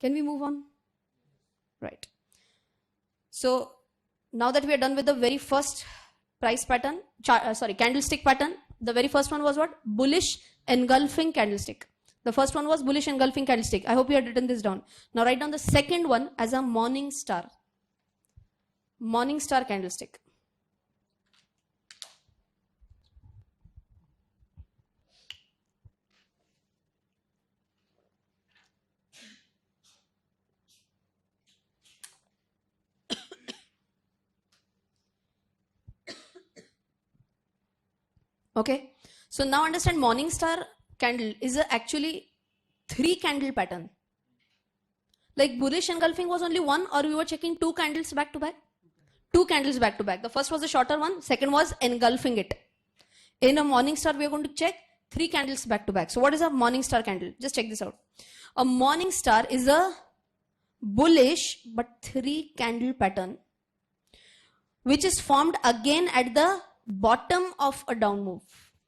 Can we move on? Right. So now that we are done with the very first price pattern, candlestick pattern, the very first one was what? Bullish engulfing candlestick. The first one was bullish engulfing candlestick. I hope you had written this down. Now write down the second one as a morning star. Morning star candlestick. Okay. So now understand morning star candle is actually 3 candle pattern. Like bullish engulfing was only one, or we were checking 2 candles back to back? 2 candles back to back. The first was a shorter one, second was engulfing it. In a morning star, we are going to check 3 candles back to back. So what is a morning star candle? Just check this out. A morning star is a bullish but 3 candle pattern which is formed again at the bottom of a down move.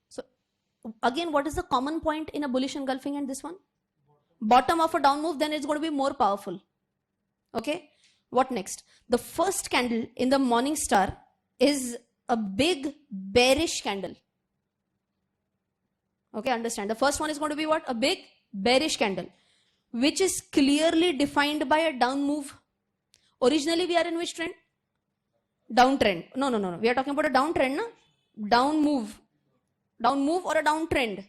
So again, what is the common point in a bullish engulfing and this one? Bottom of a down move, then it's going to be more powerful. Okay. What next? The first candle in the morning star is a big bearish candle. Okay, understand. The first one is going to be what? A big bearish candle, which is clearly defined by a down move. Originally, we are in which trend? Downtrend. No. We are talking about a downtrend, no? Down move or a downtrend.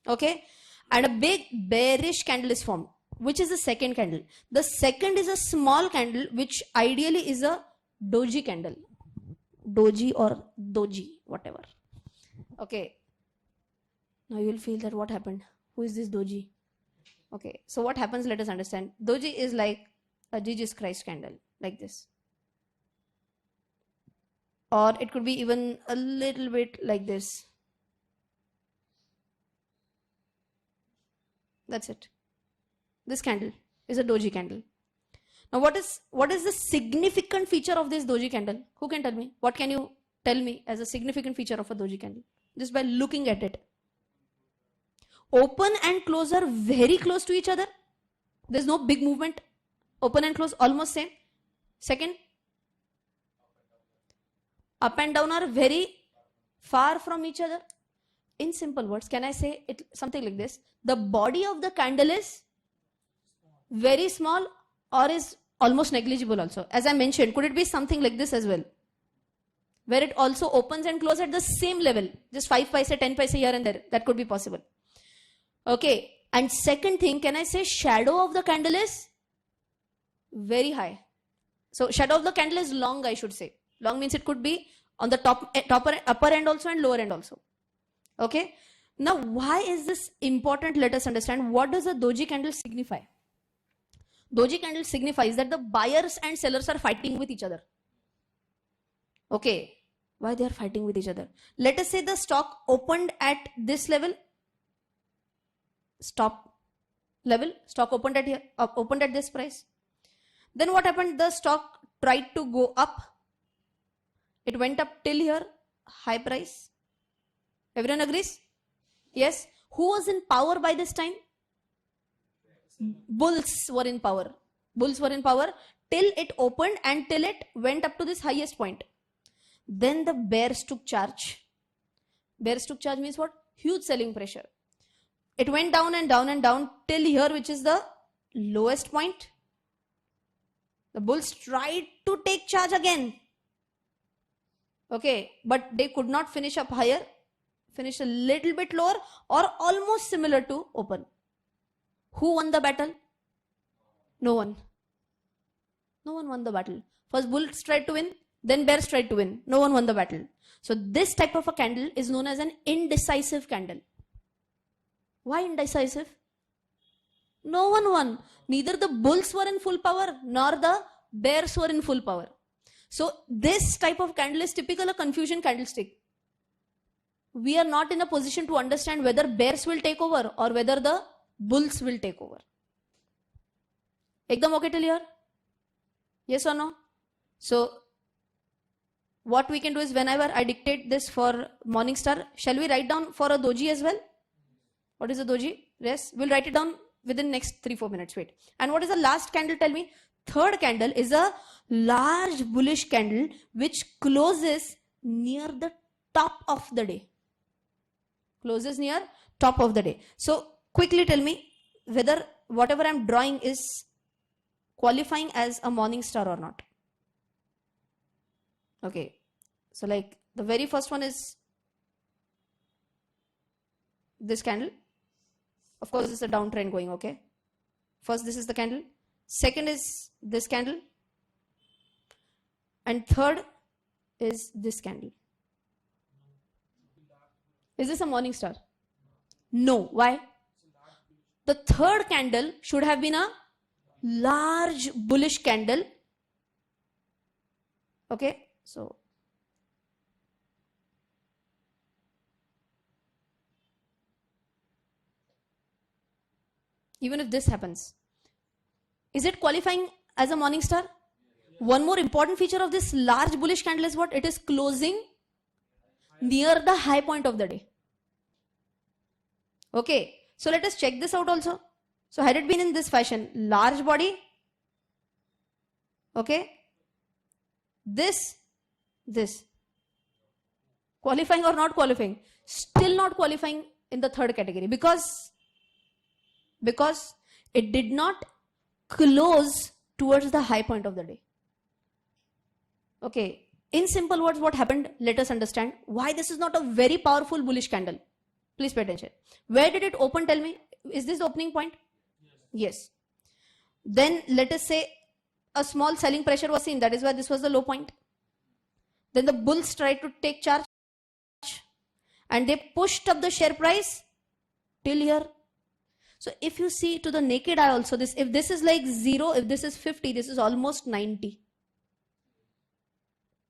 Okay. And a big bearish candle is formed. Which is the second candle? The second is a small candle, which ideally is a doji candle. Doji or doji, whatever. Okay. Now you will feel that what happened? Who is this doji? Okay. So what happens? Let us understand. Doji is like a Jesus Christ candle, like this. Or it could be even a little bit like this. That's it. This candle is a doji candle. Now what is the significant feature of this doji candle? Who can tell me? What can you tell me as a significant feature of a doji candle? Just by looking at it. Open and close are very close to each other. There's no big movement. Open and close almost same. Second, up and down are very far from each other. In simple words, can I say it something like this? The body of the candle is very small or is almost negligible also. As I mentioned, could it be something like this as well? Where it also opens and closes at the same level. Just 5 paise, 10 paise here and there. That could be possible. Okay. And second thing, can I say shadow of the candle is very high. So shadow of the candle is long, I should say. Long means it could be on the upper end also and lower end also. Okay. Now, why is this important? Let us understand. What does a doji candle signify? Doji candle signifies that the buyers and sellers are fighting with each other. Okay. Why they are fighting with each other? Let us say the stock opened at this level. Stop level. Stock opened at here. Opened at this price. Then what happened? The stock tried to go up. It went up till here. High price. Everyone agrees? Yes. Who was in power by this time? Bulls were in power. Bulls were in power till it opened and till it went up to this highest point. Then the bears took charge. Bears took charge means what? Huge selling pressure. It went down and down and down till here, which is the lowest point. The bulls tried to take charge again. Okay, but they could not finish up higher. Finished a little bit lower or almost similar to open. Who won the battle? No one. No one won the battle. First bulls tried to win, then bears tried to win. No one won the battle. So this type of a candle is known as an indecisive candle. Why indecisive? No one won. Neither the bulls were in full power nor the bears were in full power. So this type of candle is typical a confusion candlestick. We are not in a position to understand whether bears will take over or whether the bulls will take over. Ekdam okay till here? Yes or no? So what we can do is whenever I dictate this for Morningstar, shall we write down for a doji as well? What is a doji? Yes, we'll write it down within next 3-4 minutes. Wait. And what is the last candle? Tell me. Third candle is a large bullish candle which closes near the top of the day. Closes near top of the day. So quickly tell me whether whatever I'm drawing is qualifying as a morning star or not. Okay. So like the very first one is this candle. Of course, it's a downtrend going, okay? First, this is the candle. Second is this candle. And third is this candle. Is this a morning star? No. Why? The third candle should have been a large bullish candle. Okay, so even if this happens, is it qualifying as a morning star? One more important feature of this large bullish candle is what? It is closing near the high point of the day. Okay, so let us check this out also. So had it been in this fashion, large body, okay, this, qualifying or not qualifying? Still not qualifying in the third category because it did not close towards the high point of the day. Okay, in simple words, what happened? Let us understand why this is not a very powerful bullish candle. Please pay attention. Where did it open? Tell me. Is this the opening point? Yes. Then let us say a small selling pressure was seen. That is why this was the low point. Then the bulls tried to take charge and they pushed up the share price till here. So if you see to the naked eye also, this, if this is like 0, if this is 50, this is almost 90.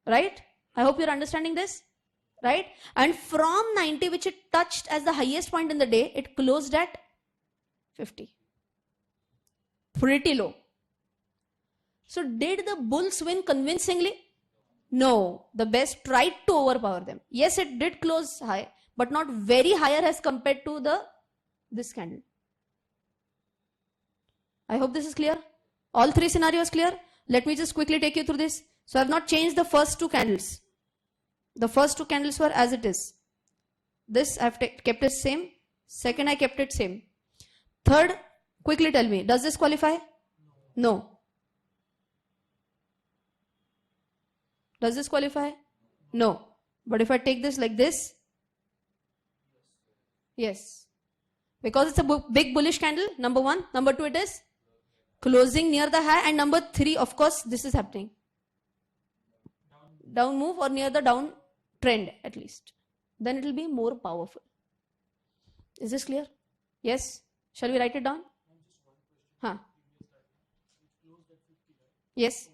Right? I hope you're understanding this. Right? And from 90, which it touched as the highest point in the day, it closed at 50. Pretty low. So did the bulls win convincingly? No. The best tried to overpower them. Yes, it did close high, but not very higher as compared to this candle. I hope this is clear. All three scenarios clear. Let me just quickly take you through this. So I have not changed the first two candles. The first two candles were as it is. This I have kept it same. Second I kept it same. Third, quickly tell me, does this qualify? No. Does this qualify? No. But if I take this like this, yes. Because it's a big bullish candle, number one. Number two, it is closing near the high. And number three, of course, this is happening. Down move or near the down trend at least. Then it will be more powerful. Is this clear? Yes? Shall we write it down? Huh? Yes?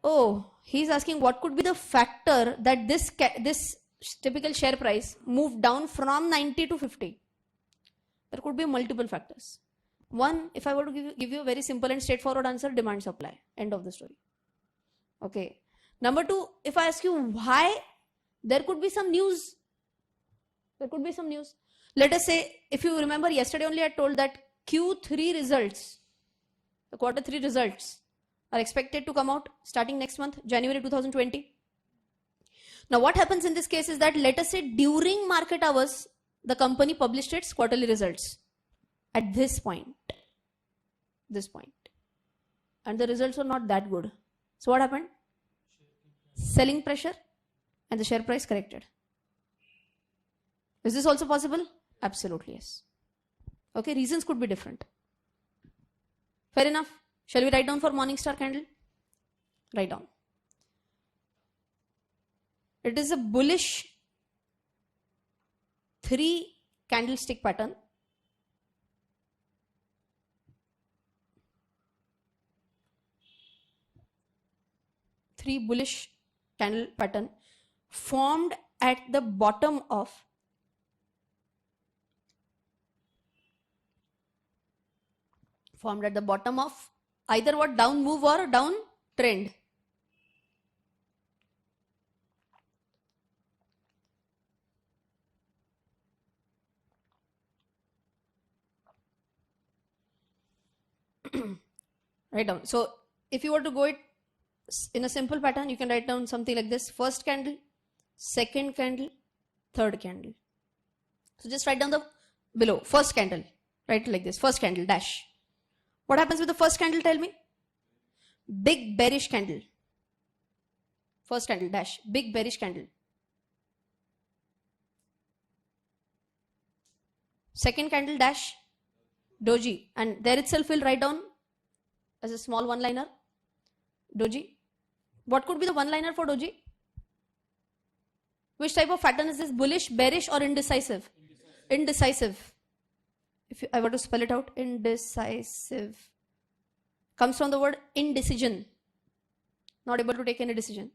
Oh, he's asking what could be the factor that this typical share price moved down from 90 to 50. There could be multiple factors. One, if I were to give you a very simple and straightforward answer, demand supply. End of the story. Okay. Number two, if I ask you why, there could be some news. There could be some news. Let us say, if you remember yesterday only I told that Q3 results, the quarter 3 results are expected to come out starting next month, January 2020. Now what happens in this case is that let us say during market hours, the company published its quarterly results at this point. And the results were not that good. So what happened? Selling pressure and the share price corrected. Is this also possible? Absolutely yes. Okay, reasons could be different. Fair enough. Shall we write down for Morningstar candle? Write down. It is a bullish 3 candlestick pattern. Three bullish candle pattern formed at the bottom of either what, down move or down trend. Write down. So if you were to go it in a simple pattern, you can write down something like this: first candle, second candle, third candle. So just write down the below first candle. Write it like this: first candle dash. What happens with the first candle? Tell me. Big bearish candle. First candle dash. Big bearish candle. Second candle dash. Doji. And there itself we'll write down as a small one-liner. Doji. What could be the one-liner for Doji? Which type of pattern is this? Bullish, bearish, or indecisive? Indecisive. If I were to spell it out, indecisive. Comes from the word indecision. Not able to take any decision.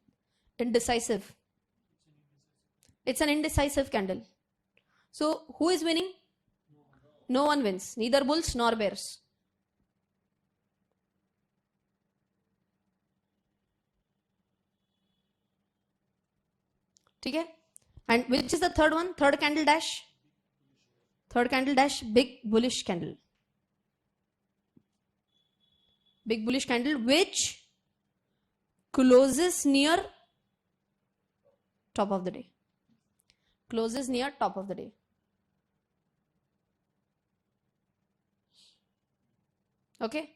Indecisive. It's an indecisive candle. So who is winning? No one wins. Neither bulls nor bears. Okay? And which is the third one? Third candle dash. Third candle dash, big bullish candle. Big bullish candle which closes near top of the day. Closes near top of the day. Okay?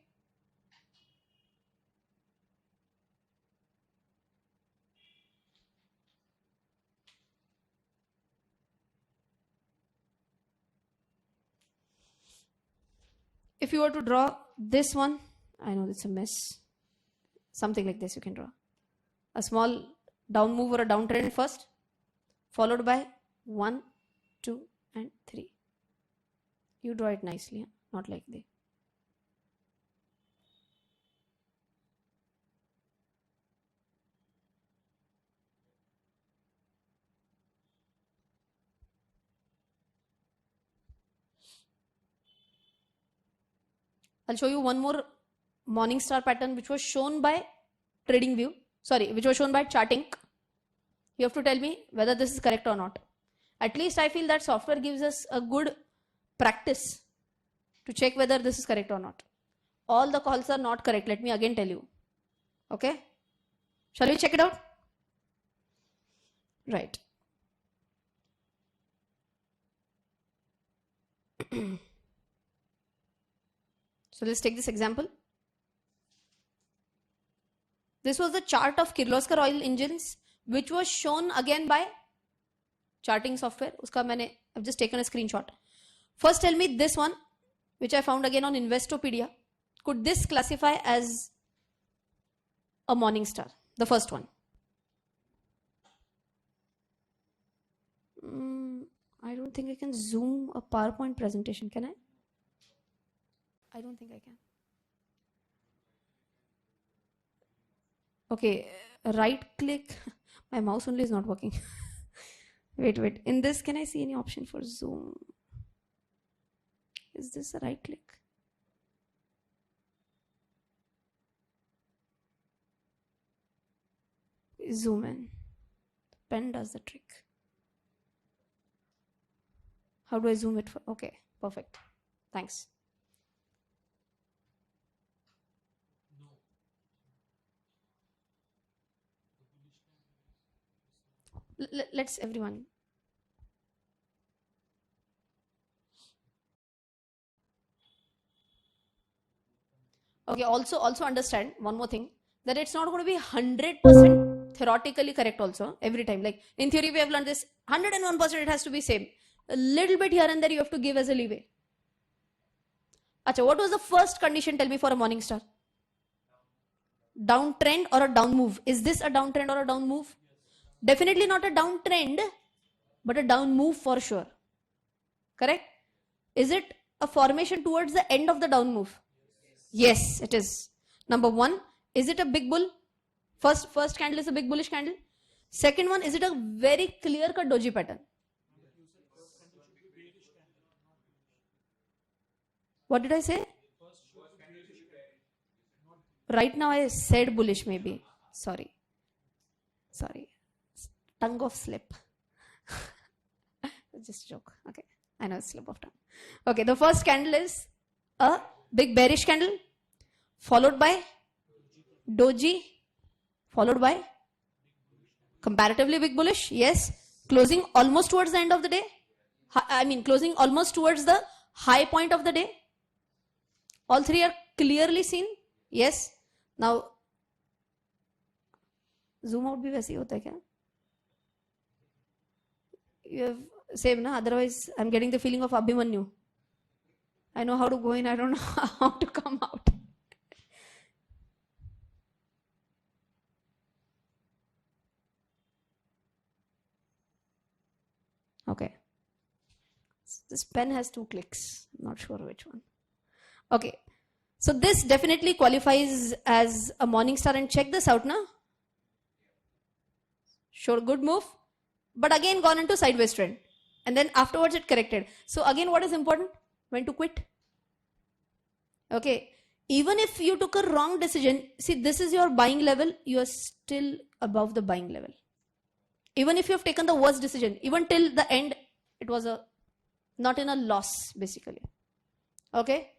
If you were to draw this one, I know it's a mess. Something like this you can draw. A small down move or a downtrend first, followed by 1, 2, and 3. You draw it nicely, not like this. I'll show you one more morning star pattern which was shown by TradingView. Sorry, which was shown by Charting. You have to tell me whether this is correct or not. At least I feel that software gives us a good practice to check whether this is correct or not. All the calls are not correct. Let me again tell you. Okay? Shall we check it out? Right. So let's take this example. This was the chart of Kirloskar oil engines, which was shown again by charting software. I've just taken a screenshot. First tell me this one, which I found again on Investopedia. Could this classify as a morning star? The first one. I don't think I can zoom a PowerPoint presentation, can I? I don't think I can. Okay, right click. My mouse only is not working. Wait. In this, can I see any option for zoom? Is this a right click? Zoom in. Pen does the trick. How do I zoom it? Okay, perfect. Thanks. Let's everyone. Okay, also understand one more thing, that it's not going to be 100% theoretically correct also every time. Like in theory we have learned this 101% it has to be same. A little bit here and there you have to give as a leeway. Acha, what was the first condition? Tell me for a morning star. Downtrend or a down move. Is this a downtrend or a down move? Definitely not a downtrend, but a down move for sure. Correct? Is it a formation towards the end of the down move? Yes, it is. Number one, is it a big bull? First candle is a big bullish candle. Second one, is it a very clear-cut doji pattern? What did I say? Right now I said bullish maybe. Sorry. Tongue of slip. Just joke. Okay. I know it's slip of tongue. Okay, the first candle is a big bearish candle, followed by doji, followed by comparatively big bullish. Yes. Closing almost towards the end of the day. I mean, closing almost towards the high point of the day. All three are clearly seen. Yes. Now, zoom out भी वैसे ही होता है क्या? You have same na. Otherwise, I'm getting the feeling of Abhimanyu. I know how to go in. I don't know how to come out. Okay. This pen has 2 clicks. Not sure which one. Okay. So this definitely qualifies as a morning star, and check this out, na. Sure, good move. But again gone into sideways trend. And then afterwards it corrected. So again, what is important? When to quit. Okay. Even if you took a wrong decision, see, this is your buying level, you are still above the buying level. Even if you have taken the worst decision, even till the end, it was not in a loss, basically. Okay.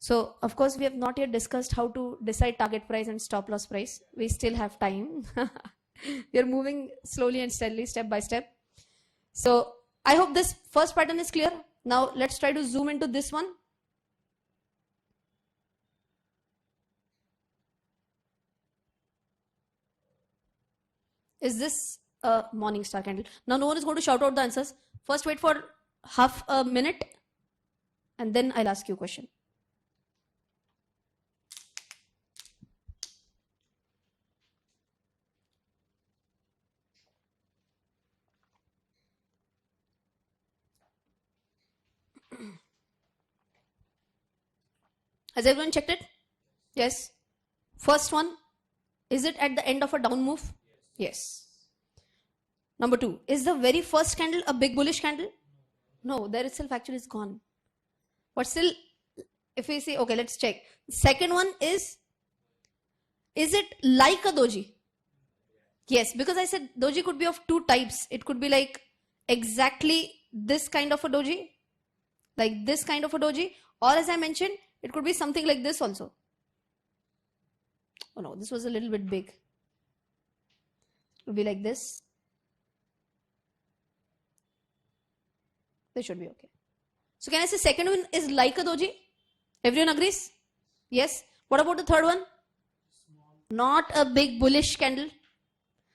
So, of course, we have not yet discussed how to decide target price and stop loss price. We still have time. We are moving slowly and steadily, step by step. So, I hope this first pattern is clear. Now, let's try to zoom into this one. Is this a morning star candle? Now, no one is going to shout out the answers. First, wait for half a minute, and then I'll ask you a question. Has everyone checked it? Yes. First one, is it at the end of a down move? Yes. Number 2, is the very first candle a big bullish candle? No, there itself actually is gone. But still, if we say, okay, let's check. Second one is it like a doji? Yes, because I said doji could be of 2 types. It could be like exactly this kind of a doji, like this kind of a doji, or as I mentioned, it could be something like this also. Oh no, this was a little bit big. It would be like this. This should be okay. So can I say second one is like a doji? Everyone agrees? Yes. What about the third one? Not a big bullish candle.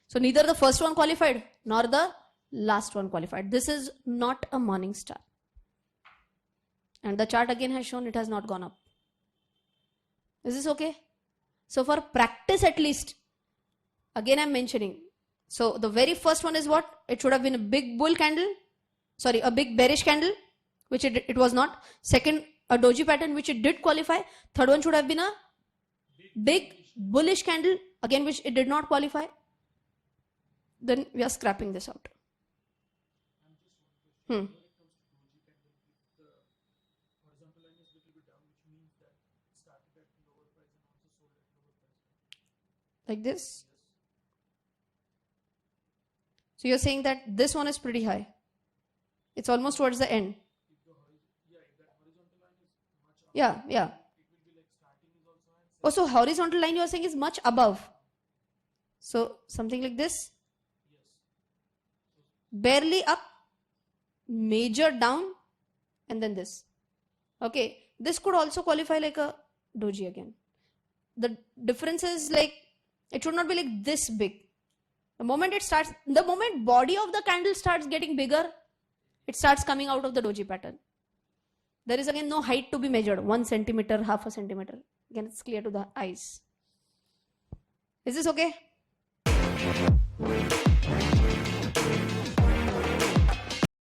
So neither the first one qualified nor the last one qualified. This is not a morning star. And the chart again has shown it has not gone up. Is this okay? So for practice at least, again I'm mentioning. So the very first one is what? It should have been a big bull candle. Sorry, a big bearish candle, which it was not. Second, a doji pattern, which it did qualify. Third one should have been a big bullish candle, again which it did not qualify. Then we are scrapping this out. Like this. So you're saying that this one is pretty high. It's almost towards the end. Yeah. Oh, so horizontal line you are saying is much above. So something like this. Barely up, major down, and then this. Okay, this could also qualify like a doji again. The difference is like, it should not be like this big. The moment body of the candle starts getting bigger, it starts coming out of the doji pattern. There is again no height to be measured. 1 centimeter, half a centimeter. Again, it's clear to the eyes. Is this okay?